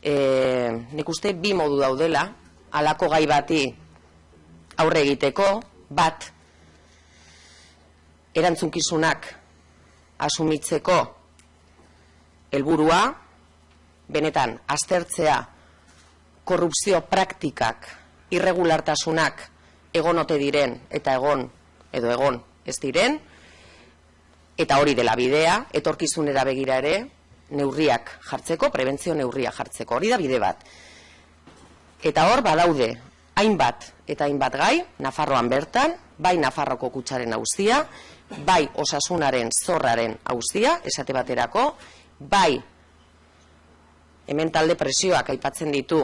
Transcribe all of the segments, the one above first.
nik uste bi modu daudela, halako gai bati aurre egiteko, bat, erantzunkizunak asumitzeko helburua, benetan, aztertzea korrupzio praktikak, irregulartasunak egon ote diren eta egon ez diren, eta hori dela bidea, etorkizunera begira ere, neurriak jartzeko, prebentzio neurriak jartzeko, hori da bide bat. Eta hor, badaude, hainbat eta hainbat gai, Nafarroan bertan, bai Nafarroko kutxaren auzia, bai osasunaren zorraren auzia, esate baterako, bai hemen talde presioak aipatzen ditu,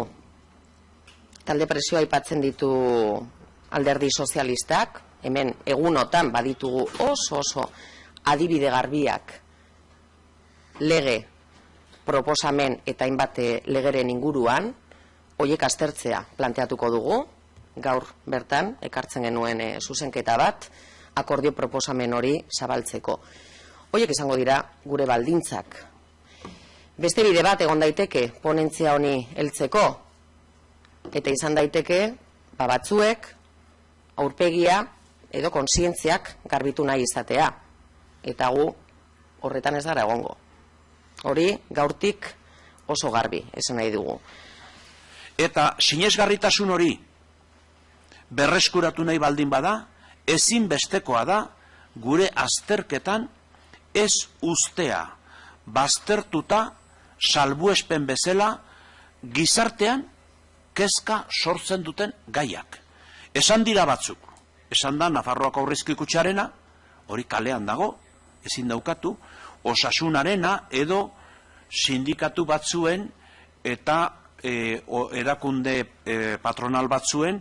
alderdi sozialistak, hemen egunotan baditugu oso adibide garbiak lege proposamen eta hainbat legeren inguruan, horiek aztertzea planteatuko dugu, gaur bertan ekartzen genuen zuzenketa bat, akordio proposamen hori zabaltzeko. Horiek izango dira gure baldintzak. Beste bide bat egon daiteke ponentzia honi heltzeko, eta izan daiteke batzuek aurpegia edo kontzientziak garbitu nahi izatea, eta gu horretan ez gara egongo. Hori gaurtik oso garbi esan nahi dugu. Eta sinesgarritasun hori berreskuratu nahi baldin bada, ezinbestekoa da gure azterketan ez ustea baztertuta salbuespen bezala gizartean kezka sortzen duten gaiak. Esan dira batzuk, esan da Nafarroako aurrezki kutxarena, hori kalean dago, ezin daukatu, osasunarena edo sindikatu batzuen eta erakunde patronal batzuen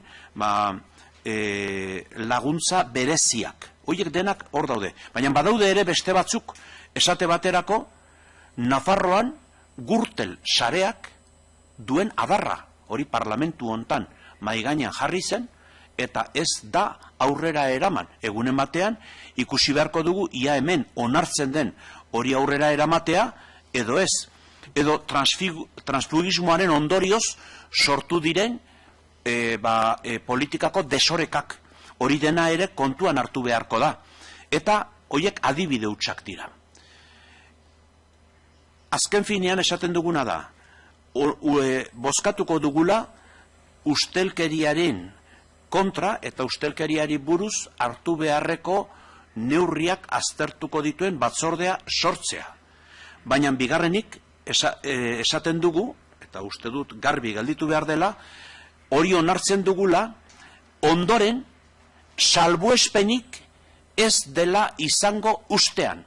laguntza bereziak. Horiek denak hor daude. Baina badaude ere beste batzuk, esate baterako, Nafarroan Gürtel sareak duen adarra, hori parlamentu hontan maigainan jarri zen, eta ez da aurrera eraman. Egunen batean, ikusi beharko dugu, ia hemen onartzen den hori aurrera eramatea, edo ez. Edo transfugismoaren ondorioz sortu diren politikako desorekak. Hori dena ere kontuan hartu beharko da. Eta horiek adibide hutsak dira. Azken finean esaten duguna da, bozkatuko dugula ustelkeriaren kontra eta ustelkeriari buruz hartu beharreko neurriak aztertuko dituen batzordea sortzea. Baina bigarrenik esaten dugu, eta uste dut garbi gelditu behar dela, hori onartzen dugula, ondoren salbuespenik ez dela izango ustean.